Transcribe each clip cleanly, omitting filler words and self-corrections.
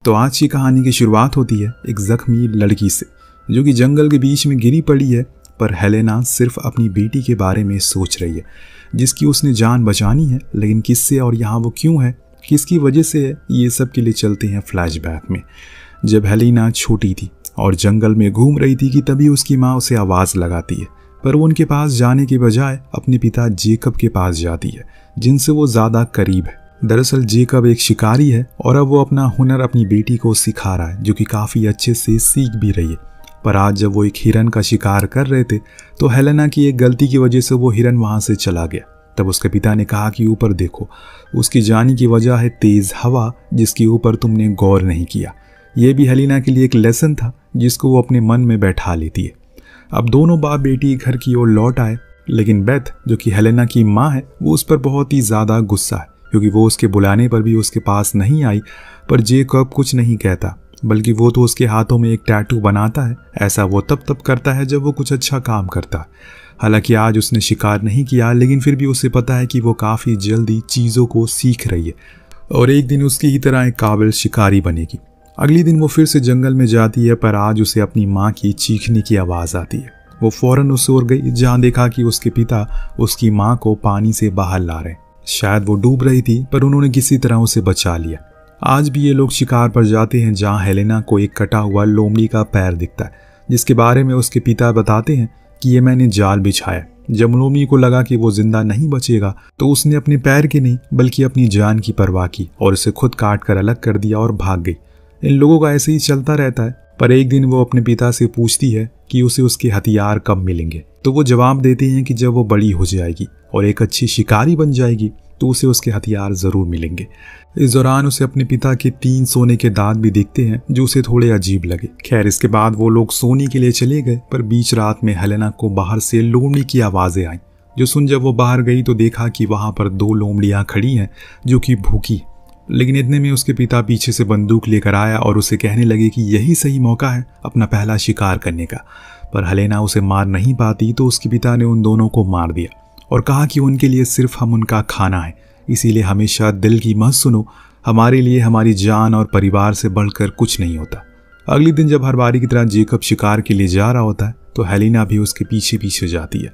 तो आज की कहानी की शुरुआत होती है एक जख्मी लड़की से जो कि जंगल के बीच में गिरी पड़ी है, पर हेलेना सिर्फ अपनी बेटी के बारे में सोच रही है जिसकी उसने जान बचानी है। लेकिन किससे और यहाँ वो क्यों है, किसकी वजह से है, ये सब के लिए चलते हैं फ्लैशबैक में। जब हेलेना छोटी थी और जंगल में घूम रही थी कि तभी उसकी माँ उसे आवाज़ लगाती है, पर वो उनके पास जाने के बजाय अपने पिता जेकब के पास जाती है जिनसे वो ज़्यादा करीब है। दरअसल जेकब एक शिकारी है और अब वो अपना हुनर अपनी बेटी को सिखा रहा है, जो कि काफ़ी अच्छे से सीख भी रही है। पर आज जब वो एक हिरन का शिकार कर रहे थे तो हेलेना की एक गलती की वजह से वो हिरन वहाँ से चला गया। तब उसके पिता ने कहा कि ऊपर देखो, उसकी जाने की वजह है तेज़ हवा जिसके ऊपर तुमने गौर नहीं किया। यह भी हेलेना के लिए एक लेसन था जिसको वो अपने मन में बैठा लेती है। अब दोनों बाप बेटी घर की ओर लौट आए, लेकिन बेथ जो कि हेलेना की माँ है वो उस पर बहुत ही ज़्यादा गुस्सा है क्योंकि वो उसके बुलाने पर भी उसके पास नहीं आई। पर जेकब कुछ नहीं कहता, बल्कि वो तो उसके हाथों में एक टैटू बनाता है। ऐसा वो तब करता है जब वो कुछ अच्छा काम करता है। हालांकि आज उसने शिकार नहीं किया, लेकिन फिर भी उसे पता है कि वो काफ़ी जल्दी चीज़ों को सीख रही है और एक दिन उसकी ही तरह एक काबिल शिकारी बनेगी। अगले दिन वो फिर से जंगल में जाती है, पर आज उसे अपनी माँ की चीखने की आवाज़ आती है। वो फ़ौरन उस ओर गई जहाँ देखा कि उसके पिता उसकी माँ को पानी से बाहर ला रहे हैं। शायद वो डूब रही थी, पर उन्होंने किसी तरह उसे बचा लिया। आज भी ये लोग शिकार पर जाते हैं जहाँ हेलेना को एक कटा हुआ लोमड़ी का पैर दिखता है, जिसके बारे में उसके पिता बताते हैं कि ये मैंने जाल बिछाया। जब लोमड़ी को लगा कि वो जिंदा नहीं बचेगा तो उसने अपने पैर की नहीं बल्कि अपनी जान की परवाह की और उसे खुद काट कर अलग कर दिया और भाग गई। इन लोगों का ऐसे ही चलता रहता है। पर एक दिन वो अपने पिता से पूछती है कि उसे उसके हथियार कब मिलेंगे, तो वो जवाब देते हैं कि जब वो बड़ी हो जाएगी और एक अच्छी शिकारी बन जाएगी तो उसे उसके हथियार ज़रूर मिलेंगे। इस दौरान उसे अपने पिता के 3 सोने के दांत भी दिखते हैं जो उसे थोड़े अजीब लगे। खैर, इसके बाद वो लोग सोने के लिए चले गए, पर बीच रात में हेलेना को बाहर से लोमड़ी की आवाज़ें आईं, जो सुन जब वो बाहर गई तो देखा कि वहाँ पर 2 लोमड़ियाँ खड़ी हैं जो कि भूखी। लेकिन इतने में उसके पिता पीछे से बंदूक लेकर आया और उसे कहने लगे कि यही सही मौका है अपना पहला शिकार करने का। पर हेलेना उसे मार नहीं पाती तो उसके पिता ने उन दोनों को मार दिया और कहा कि उनके लिए सिर्फ हम उनका खाना है, इसीलिए हमेशा दिल की मत सुनो, हमारे लिए हमारी जान और परिवार से बढ़कर कुछ नहीं होता। अगले दिन जब हर बारी की तरह जेकब शिकार के लिए जा रहा होता है तो हेलेना भी उसके पीछे पीछे जाती है,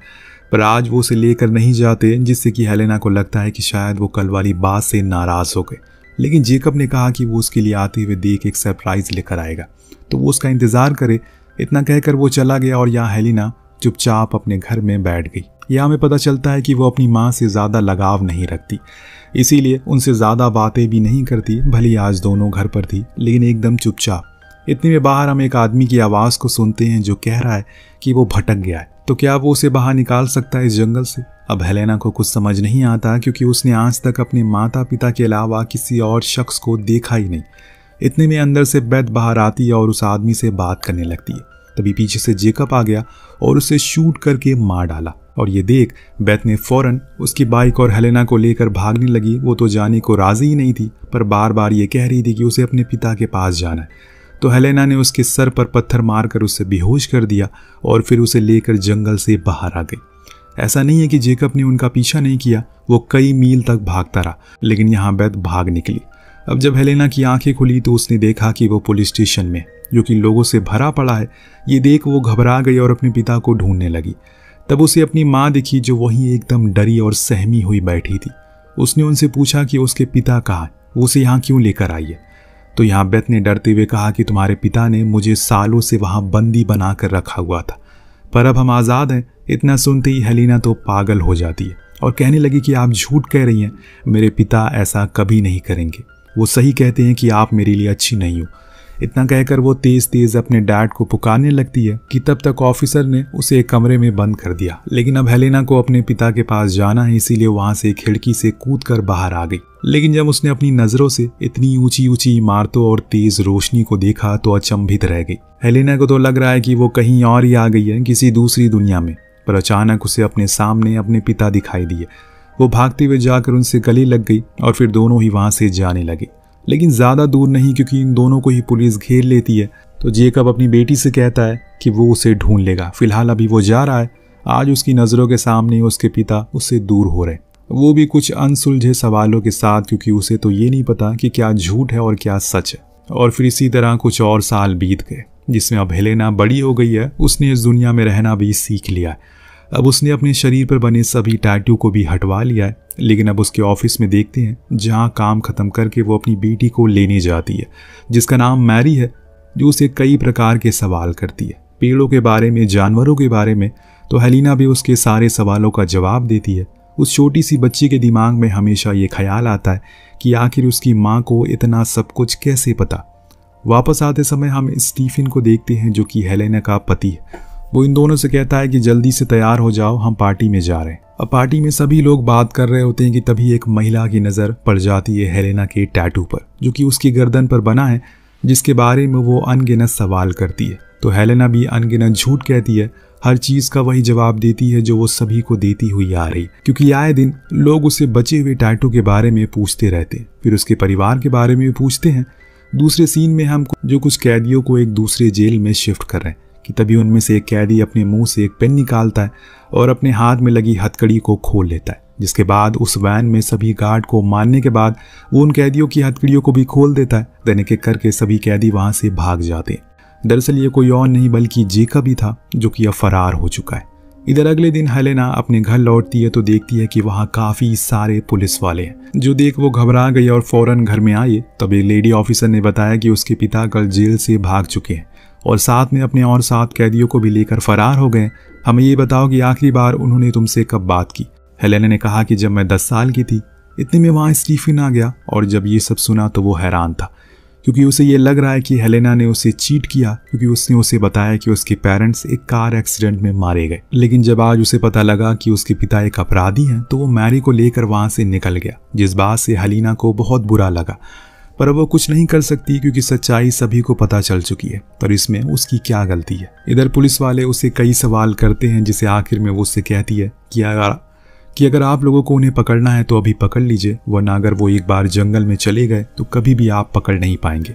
पर आज वो उसे लेकर नहीं जाते, जिससे कि हेलेना को लगता है कि शायद वो कल वाली बात से नाराज़ हो गए। लेकिन जेकब ने कहा कि वो उसके लिए आते हुए देख एक सरप्राइज लेकर आएगा, तो वो उसका इंतज़ार करे। इतना कहकर वो चला गया और यहाँ हेलेना चुपचाप अपने घर में बैठ गई। यहाँ हमें पता चलता है कि वो अपनी माँ से ज़्यादा लगाव नहीं रखती, इसीलिए उनसे ज़्यादा बातें भी नहीं करती। भले आज दोनों घर पर थी, लेकिन एकदम चुपचाप। इतने में बाहर हम एक आदमी की आवाज़ को सुनते हैं जो कह रहा है कि वो भटक गया है, तो क्या वो उसे बाहर निकाल सकता है इस जंगल से। अब हेलेना को कुछ समझ नहीं आता क्योंकि उसने आज तक अपने माता पिता के अलावा किसी और शख्स को देखा ही नहीं। इतने में अंदर से बेथ बाहर आती है और उस आदमी से बात करने लगती है। तभी पीछे से जेकब आ गया और उसे शूट करके मार डाला। और ये देख बेथ ने फौरन उसकी बाइक और हेलेना को लेकर भागने लगी। वो तो जाने को राजी ही नहीं थी, पर बार बार ये कह रही थी कि उसे अपने पिता के पास जाना है। तो हेलेना ने उसके सर पर पत्थर मारकर उसे बेहोश कर दिया और फिर उसे लेकर जंगल से बाहर आ गई। ऐसा नहीं है कि जेकब ने उनका पीछा नहीं किया, वो कई मील तक भागता रहा, लेकिन यहाँ बेथ भाग निकली। अब जब हेलेना की आंखें खुली तो उसने देखा कि वो पुलिस स्टेशन में, जो कि लोगों से भरा पड़ा है। ये देख वो घबरा गई और अपने पिता को ढूंढने लगी। तब उसे अपनी माँ दिखी जो वहीं एकदम डरी और सहमी हुई बैठी थी। उसने उनसे पूछा कि उसके पिता कहाँ है, वो उसे यहाँ क्यों लेकर आई है। तो यहाँ बेथ ने डरते हुए कहा कि तुम्हारे पिता ने मुझे सालों से वहाँ बंदी बना कर रखा हुआ था, पर अब हम आज़ाद हैं। इतना सुनते ही हेलेना तो पागल हो जाती है और कहने लगी कि आप झूठ कह रही हैं, मेरे पिता ऐसा कभी नहीं करेंगे। वो सही कहते हैं कि आप मेरे लिए अच्छी नहीं हो। इतना कहकर वो तेज़ तेज़ अपने डैड को पुकारने लगती है कि तब तक ऑफिसर ने उसे एक कमरे में बंद कर दिया। लेकिन अब हेलेना को अपने पिता के पास जाना है, इसीलिए वहाँ से खिड़की से कूदकर बाहर आ गई। लेकिन जब उसने अपनी नज़रों से इतनी ऊंची ऊंची इमारतों और तेज़ रोशनी को देखा तो अचंभित रह गई। हेलेना को तो लग रहा है कि वो कहीं और ही आ गई है, किसी दूसरी दुनिया में। पर अचानक उसे अपने सामने अपने पिता दिखाई दिए। वो भागते हुए जाकर उनसे गले लग गई और फिर दोनों ही वहाँ से जाने लगे, लेकिन ज़्यादा दूर नहीं क्योंकि इन दोनों को ही पुलिस घेर लेती है। तो जेकब अपनी बेटी से कहता है कि वो उसे ढूंढ लेगा। फिलहाल अभी वो जा रहा है। आज उसकी नज़रों के सामने उसके पिता उससे दूर हो रहे, वो भी कुछ अनसुलझे सवालों के साथ, क्योंकि उसे तो ये नहीं पता कि क्या झूठ है और क्या सच है। और फिर इसी तरह कुछ और साल बीत गए, जिसमें अब हेलेना बड़ी हो गई है। उसने इस दुनिया में रहना भी सीख लिया है। अब उसने अपने शरीर पर बने सभी टैटू को भी हटवा लिया है। लेकिन अब उसके ऑफिस में देखते हैं, जहाँ काम खत्म करके वो अपनी बेटी को लेने जाती है, जिसका नाम मैरी है, जो उसे कई प्रकार के सवाल करती है, पेड़ों के बारे में, जानवरों के बारे में। तो हेलेना भी उसके सारे सवालों का जवाब देती है। उस छोटी सी बच्ची के दिमाग में हमेशा ये ख्याल आता है कि आखिर उसकी माँ को इतना सब कुछ कैसे पता। वापस आते समय हम स्टीफन को देखते हैं, जो कि हेलेना का पति है। वो इन दोनों से कहता है कि जल्दी से तैयार हो जाओ, हम पार्टी में जा रहे हैं। अब पार्टी में सभी लोग बात कर रहे होते हैं कि तभी एक महिला की नज़र पड़ जाती है हेलेना के टैटू पर, जो कि उसकी गर्दन पर बना है, जिसके बारे में वो अनगिनत सवाल करती है। तो हेलेना भी अनगिनत झूठ कहती है, हर चीज़ का वही जवाब देती है जो वो सभी को देती हुई आ रही, क्योंकि आए दिन लोग उससे बचे हुए टैटू के बारे में पूछते रहते हैं, फिर उसके परिवार के बारे में भी पूछते हैं। दूसरे सीन में हम जो कुछ कैदियों को एक दूसरे जेल में शिफ्ट कर रहे हैं कि तभी उनमें से एक कैदी अपने मुंह से एक पेन निकालता है और अपने हाथ में लगी हथकड़ी को खोल लेता है, जिसके बाद उस वैन में सभी गार्ड को मारने के बाद वो उन कैदियों की हथकड़ियों को भी खोल देता है। देने के करके सभी कैदी वहां से भाग जाते हैं। दरअसल ये कोई और नहीं बल्कि जेकब ही था, जो कि अब फरार हो चुका है। इधर अगले दिन हेलेना अपने घर लौटती है तो देखती है कि वहाँ काफी सारे पुलिस वाले हैं, जो देख वो घबरा गई और फौरन घर में आई। तब एक लेडी ऑफिसर ने बताया कि उसके पिता कल जेल से भाग चुके हैं और साथ में अपने और 7 कैदियों को भी लेकर फरार हो गए। हमें ये बताओ कि आखिरी बार उन्होंने तुमसे कब बात की। हेलेना ने कहा कि जब मैं 10 साल की थी। इतने में वहाँ स्टीफन आ गया और जब ये सब सुना तो वो हैरान था, क्योंकि उसे ये लग रहा है कि हेलेना ने उसे चीट किया, क्योंकि उसने उसे बताया कि उसके पेरेंट्स एक कार एक्सीडेंट में मारे गए। लेकिन जब आज उसे पता लगा कि उसके पिता एक अपराधी हैं, तो वो मैरी को लेकर वहां से निकल गया, जिस बात से हेलेना को बहुत बुरा लगा। पर वो कुछ नहीं कर सकती, क्योंकि सच्चाई सभी को पता चल चुकी है। पर इसमें उसकी क्या गलती है। इधर पुलिस वाले उसे कई सवाल करते हैं, जिसे आखिर में वो उससे कहती है कि अगर आप लोगों को उन्हें पकड़ना है तो अभी पकड़ लीजिए, वरना अगर वो एक बार जंगल में चले गए तो कभी भी आप पकड़ नहीं पाएंगे।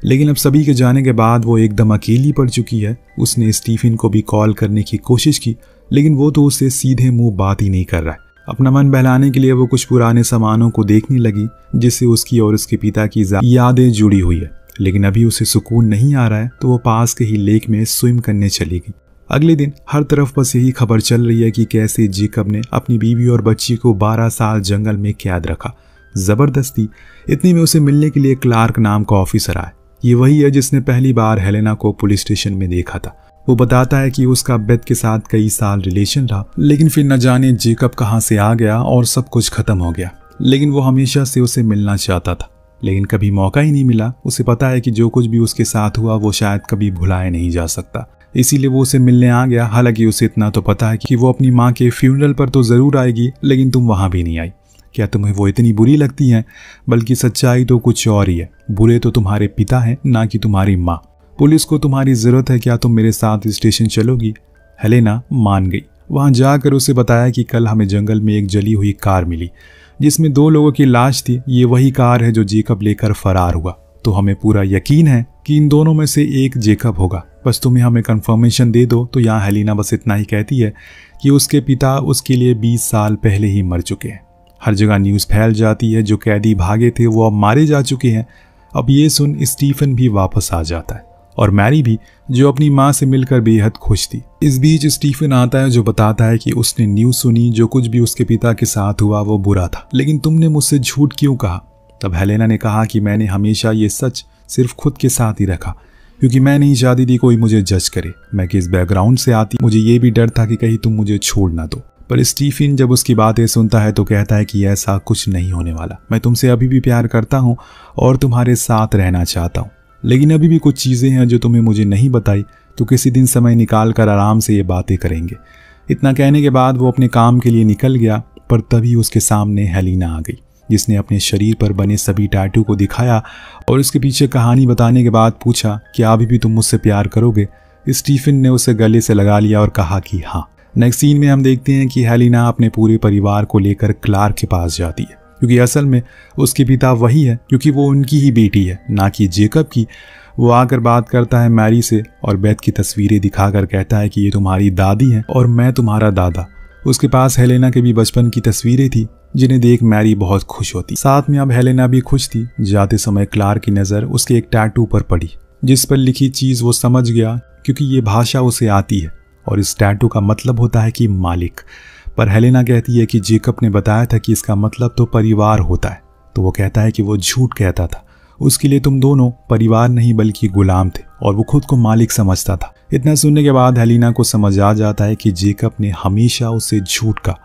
लेकिन अब सभी के जाने के बाद वो एकदम अकेली पड़ चुकी है। उसने स्टीफन को भी कॉल करने की कोशिश की, लेकिन वो तो उससे सीधे मुंह बात ही नहीं कर रहा है। अपना मन बहलाने के लिए वो कुछ पुराने सामानों को देखने लगी, जिससे उसकी और उसके पिता की यादें जुड़ी हुई है। लेकिन अभी उसे सुकून नहीं आ रहा है, तो वो पास के ही लेक में स्विम करने चली गई। अगले दिन हर तरफ बस यही खबर चल रही है कि कैसे जेकब ने अपनी बीवी और बच्ची को 12 साल जंगल में कैद रखा, जबरदस्ती। इतने में उसे मिलने के लिए क्लार्क नाम का ऑफिसर आया। ये वही है जिसने पहली बार हेलेना को पुलिस स्टेशन में देखा था। वो बताता है कि उसका बेथ के साथ कई साल रिलेशन रहा, लेकिन फिर न जाने जेकब कहाँ से आ गया और सब कुछ खत्म हो गया। लेकिन वो हमेशा से उसे मिलना चाहता था, लेकिन कभी मौका ही नहीं मिला। उसे पता है कि जो कुछ भी उसके साथ हुआ वो शायद कभी भुलाया नहीं जा सकता, इसीलिए वो उसे मिलने आ गया। हालांकि उसे इतना तो पता है कि वो अपनी माँ के फ्यूनरल पर तो जरूर आएगी, लेकिन तुम वहां भी नहीं आई। क्या तुम्हें वो इतनी बुरी लगती हैं? बल्कि सच्चाई तो कुछ और ही है। बुरे तो तुम्हारे पिता हैं, ना कि तुम्हारी माँ। पुलिस को तुम्हारी जरूरत है, क्या तुम मेरे साथ स्टेशन चलोगी? हेलेना मान गई। वहां जाकर उसे बताया कि कल हमें जंगल में एक जली हुई कार मिली, जिसमें 2 लोगों की लाश थी। ये वही कार है जो जेकब लेकर फरार हुआ। तो हमें पूरा यकीन है कि इन दोनों में से एक जेकब होगा। बस तुम्हें हमें कंफर्मेशन दे दो। तो यहाँ हेलेना बस इतना ही कहती है कि उसके पिता उसके लिए 20 साल पहले ही मर चुके हैं। हर जगह न्यूज़ फैल जाती है, जो कैदी भागे थे वो अब मारे जा चुके हैं। अब ये सुन स्टीफन भी वापस आ जाता है, और मैरी भी, जो अपनी माँ से मिलकर बेहद खुश थी। इस बीच स्टीफन आता है, जो बताता है कि उसने न्यूज़ सुनी, जो कुछ भी उसके पिता के साथ हुआ वो बुरा था, लेकिन तुमने मुझसे झूठ क्यों कहा? तब हेलेना ने कहा कि मैंने हमेशा ये सच सिर्फ खुद के साथ ही रखा, क्योंकि मैं नहीं चाहती थी कोई मुझे जज करे। मैं किस बैकग्राउंड से आती, मुझे ये भी डर था कि कहीं तुम मुझे छोड़ ना दो। पर स्टीफन जब उसकी बातें सुनता है तो कहता है कि ऐसा कुछ नहीं होने वाला। मैं तुमसे अभी भी प्यार करता हूँ और तुम्हारे साथ रहना चाहता हूँ, लेकिन अभी भी कुछ चीज़ें हैं जो तुम्हें मुझे नहीं बताई। तो किसी दिन समय निकाल कर आराम से ये बातें करेंगे। इतना कहने के बाद वो अपने काम के लिए निकल गया, पर तभी उसके सामने हेलेना आ गई, जिसने अपने शरीर पर बने सभी टैटू को दिखाया और उसके पीछे कहानी बताने के बाद पूछा कि अभी भी तुम मुझसे प्यार करोगे? स्टीफन ने उसे गले से लगा लिया और कहा कि हाँ। नेक्स्ट सीन में हम देखते हैं कि हेलेना अपने पूरे परिवार को लेकर क्लार्क के पास जाती है, क्योंकि असल में उसके पिता वही है, क्योंकि वो उनकी ही बेटी है, ना कि जेकब की। वो आकर बात करता है मैरी से और बेथ की तस्वीरें दिखाकर कहता है कि ये तुम्हारी दादी है और मैं तुम्हारा दादा। उसके पास हेलेना के भी बचपन की तस्वीरें थी, जिन्हें देख मैरी बहुत खुश होती। साथ में अब हेलेना भी खुश थी। जाते समय क्लार्क की नज़र उसके एक टैटू पर पड़ी जिस पर लिखी चीज़ वो समझ गया क्योंकि ये भाषा उसे आती है और इस टैटू का मतलब होता है कि मालिक। पर हेलेना कहती है कि जेकब ने बताया था कि इसका मतलब तो परिवार होता है। तो वो कहता है कि वो झूठ कहता था, उसके लिए तुम दोनों परिवार नहीं बल्कि गुलाम थे और वो खुद को मालिक समझता था। इतना सुनने के बाद हेलेना को समझ आ जाता है कि जेकब ने हमेशा उससे झूठ कहा।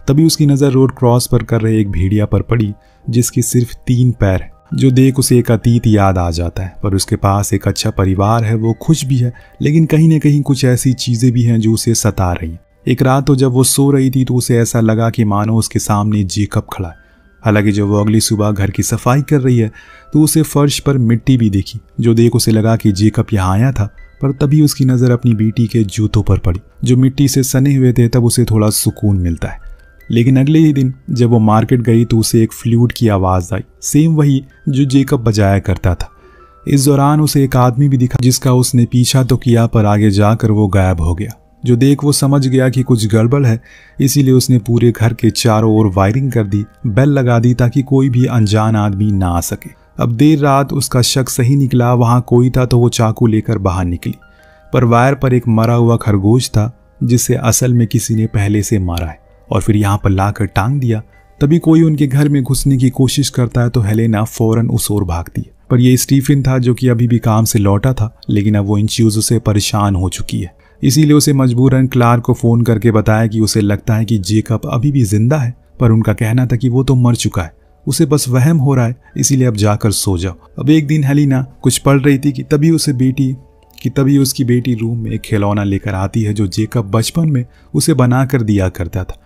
तभी उसकी नज़र रोड क्रॉस पर कर रहे एक भेड़िया पर पड़ी जिसके सिर्फ 3 पैर हैं, जो देख उसे एक अतीत याद आ जाता है। पर उसके पास एक अच्छा परिवार है, वो खुश भी है, लेकिन कहीं न कहीं कुछ ऐसी चीज़ें भी हैं जो उसे सता रही हैं। एक रात तो जब वो सो रही थी तो उसे ऐसा लगा कि मानो उसके सामने जेकब खड़ा है। हालांकि जब वो अगली सुबह घर की सफाई कर रही है तो उसे फर्श पर मिट्टी भी दिखी, जो देख उसे लगा कि जेकब यहाँ आया था। पर तभी उसकी नज़र अपनी बेटी के जूतों पर पड़ी जो मिट्टी से सने हुए थे। तब उसे थोड़ा सुकून मिलता है। लेकिन अगले ही दिन जब वो मार्केट गई तो उसे एक फ्लूट की आवाज़ आई, सेम वही जो जेकब बजाया करता था। इस दौरान उसे एक आदमी भी दिखा जिसका उसने पीछा तो किया पर आगे जाकर वो गायब हो गया। जो देख वो समझ गया कि कुछ गड़बड़ है, इसीलिए उसने पूरे घर के चारों ओर वायरिंग कर दी, बेल लगा दी ताकि कोई भी अनजान आदमी ना आ सके। अब देर रात उसका शक सही निकला, वहाँ कोई था तो वो चाकू लेकर बाहर निकली। पर वायर पर एक मरा हुआ खरगोश था जिसे असल में किसी ने पहले से मारा है और फिर यहाँ पर लाकर टांग दिया। तभी कोई उनके घर में घुसने की कोशिश करता है तो हेलेना फौरन उस ओर भागती है। पर यह स्टीफन था जो कि अभी भी काम से लौटा था, लेकिन अब वो इन चीज़ों से परेशान हो चुकी है। इसीलिए उसे मजबूरन क्लार्क को फ़ोन करके बताया कि उसे लगता है कि जेकब अभी भी जिंदा है, पर उनका कहना था कि वो तो मर चुका है, उसे बस वहम हो रहा है, इसीलिए अब जाकर सो जाओ। अब एक दिन हेलेना कुछ पढ़ रही थी कि तभी उसकी बेटी रूम में एक खिलौना लेकर आती है जो जेकब बचपन में उसे बना कर दिया करता था।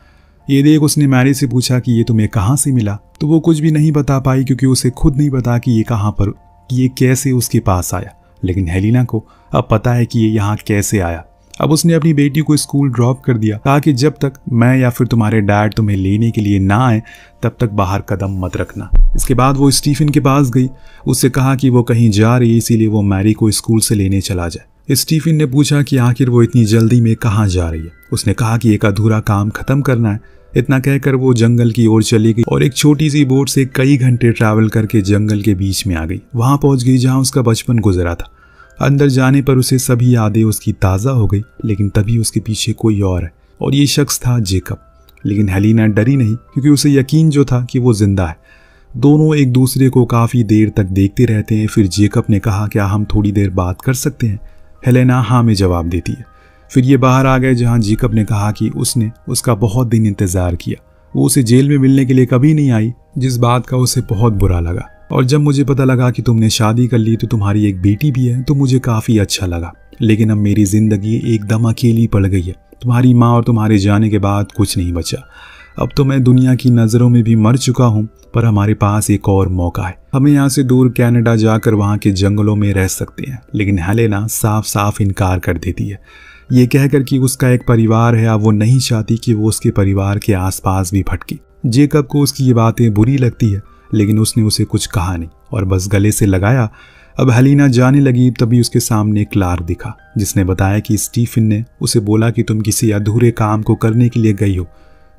ये देख उसने मैरी से पूछा कि ये तुम्हें कहाँ से मिला, तो वो कुछ भी नहीं बता पाई क्योंकि उसे खुद नहीं पता कि ये कहाँ पर, ये कैसे उसके पास आया। लेकिन हेलेना को अब पता है कि ये यहाँ कैसे आया। अब उसने अपनी बेटी को स्कूल ड्रॉप कर दिया ताकि जब तक मैं या फिर तुम्हारे डैड तुम्हें लेने के लिए ना आए तब तक बाहर कदम मत रखना। इसके बाद वो स्टीफन के पास गई, उससे कहा कि वो कहीं जा रही है, इसीलिए वो मैरी को स्कूल से लेने चला जाए। स्टीफन ने पूछा कि आखिर वो इतनी जल्दी में कहाँ जा रही है। उसने कहा कि एक अधूरा काम खत्म करना है। इतना कहकर वो जंगल की ओर चली गई और एक छोटी सी बोट से कई घंटे ट्रैवल करके जंगल के बीच में आ गई। वहां पहुंच गई जहां उसका बचपन गुजरा था। अंदर जाने पर उसे सभी यादें उसकी ताज़ा हो गई, लेकिन तभी उसके पीछे कोई और है और ये शख्स था जेकब। लेकिन हेलेना डरी नहीं क्योंकि उसे यकीन जो था कि वो जिंदा है। दोनों एक दूसरे को काफ़ी देर तक देखते रहते हैं। फिर जेकब ने कहा, क्या हम थोड़ी देर बात कर सकते हैं? हेलेना हाँ में जवाब देती है। फिर ये बाहर आ गए जहाँ जेकब ने कहा कि उसने उसका बहुत दिन इंतज़ार किया, वो उसे जेल में मिलने के लिए कभी नहीं आई, जिस बात का उसे बहुत बुरा लगा। और जब मुझे पता लगा कि तुमने शादी कर ली तो तुम्हारी एक बेटी भी है तो मुझे काफ़ी अच्छा लगा। लेकिन अब मेरी ज़िंदगी एकदम अकेली पड़ गई है। तुम्हारी माँ और तुम्हारे जाने के बाद कुछ नहीं बचा। अब तो मैं दुनिया की नज़रों में भी मर चुका हूँ, पर हमारे पास एक और मौका है। हमें यहाँ से दूर कनाडा जाकर वहाँ के जंगलों में रह सकते हैं। लेकिन हेलेना साफ साफ इनकार कर देती है, ये कहकर कि उसका एक परिवार है, अब वो नहीं चाहती कि वो उसके परिवार के आसपास भी भटके। जेकब को उसकी ये बातें बुरी लगती है, लेकिन उसने उसे कुछ कहा नहीं और बस गले से लगाया। अब हेलेना जाने लगी, तभी उसके सामने क्लार्क दिखा जिसने बताया कि स्टीफन ने उसे बोला कि तुम किसी अधूरे काम को करने के लिए गई हो,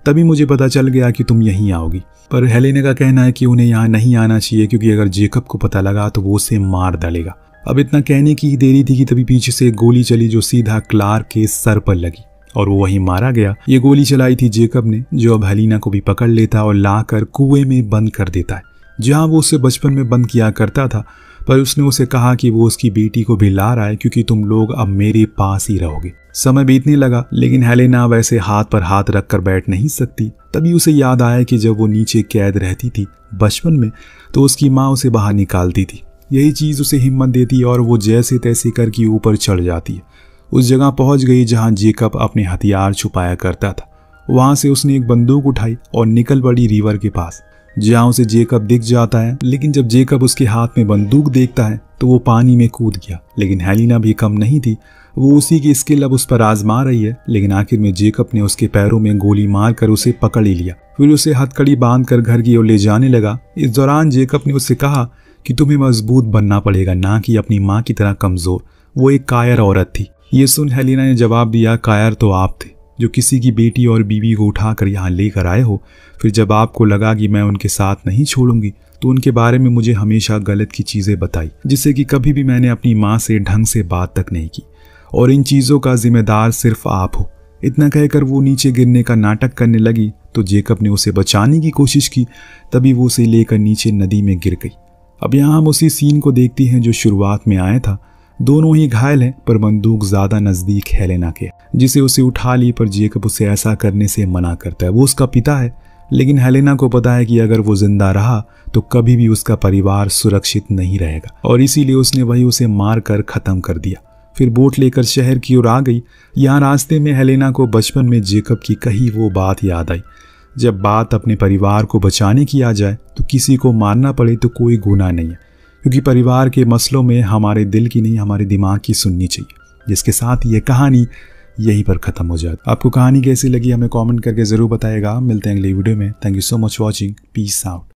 तभी मुझे पता चल गया कि तुम यहीं आओगी। पर हेलेना का कहना है कि उन्हें यहाँ नहीं आना चाहिए क्योंकि अगर जेकब को पता लगा तो वो उसे मार डालेगा। अब इतना कहने की ही देरी थी कि तभी पीछे से एक गोली चली जो सीधा क्लार्क के सर पर लगी और वो वहीं मारा गया। ये गोली चलाई थी जेकब ने, जो अब हेलेना को भी पकड़ लेता और लाकर कुएं में बंद कर देता है जहां वो उसे बचपन में बंद किया करता था। पर उसने उसे कहा कि वो उसकी बेटी को भी ला रहा है क्योंकि तुम लोग अब मेरे पास ही रहोगे। समय बीतने लगा, लेकिन हेलेना वैसे हाथ पर हाथ रखकर बैठ नहीं सकती। तभी उसे याद आया कि जब वो नीचे कैद रहती थी बचपन में तो उसकी माँ उसे बाहर निकालती थी। यही चीज़ उसे हिम्मत देती है और वो जैसे तैसे करके ऊपर चढ़ जाती है। उस जगह पहुंच गई जहां जेकब अपने हथियार छुपाया करता था। वहां से उसने एक बंदूक उठाई और निकल पड़ी रिवर के पास, जहां उसे जेकब दिख जाता है। लेकिन जब जेकब उसके हाथ में बंदूक देखता है तो वो पानी में कूद गया। लेकिन हेलेना भी कम नहीं थी, वो उसी की स्किल अब उस पर आजमा रही है। लेकिन आखिर में जेकब ने उसके पैरों में गोली मारकर उसे पकड़ ही लिया। फिर उसे हथकड़ी बांधकर घर की ओर ले जाने लगा। इस दौरान जेकब ने उससे कहा कि तुम्हें मजबूत बनना पड़ेगा, ना कि अपनी माँ की तरह कमजोर। वो एक कायर औरत थी। ये सुन हेलेना ने जवाब दिया, कायर तो आप थे जो किसी की बेटी और बीवी को उठाकर यहाँ लेकर आए हो। फिर जब आपको लगा कि मैं उनके साथ नहीं छोड़ूंगी तो उनके बारे में मुझे हमेशा गलत की चीज़ें बताई, जिससे कि कभी भी मैंने अपनी माँ से ढंग से बात तक नहीं की, और इन चीज़ों का जिम्मेदार सिर्फ आप हो। इतना कहकर वो नीचे गिरने का नाटक करने लगी तो जेकब ने उसे बचाने की कोशिश की, तभी वो उसे लेकर नीचे नदी में गिर गई। अब यहाँ हम उसी सीन को देखते हैं जो शुरुआत में आया था। दोनों ही घायल हैं, पर बंदूक ज़्यादा नज़दीक हेलेना के, जिसे उसे उठा ली, पर जेकब उसे ऐसा करने से मना करता है। वो उसका पिता है, लेकिन हेलेना को पता है कि अगर वो जिंदा रहा तो कभी भी उसका परिवार सुरक्षित नहीं रहेगा, और इसीलिए उसने वही उसे मार कर ख़त्म कर दिया। फिर बोट लेकर शहर की ओर आ गई। यहाँ रास्ते में हेलेना को बचपन में जेकब की कही वो बात याद आई, जब बात अपने परिवार को बचाने की आ जाए तो किसी को मारना पड़े तो कोई गुनाह नहीं है, क्योंकि परिवार के मसलों में हमारे दिल की नहीं हमारे दिमाग की सुननी चाहिए। जिसके साथ ये कहानी यहीं पर ख़त्म हो जाती। आपको कहानी कैसी लगी हमें कमेंट करके ज़रूर बताइएगा। मिलते हैं अगली वीडियो में। Thank you so much watching. Peace out.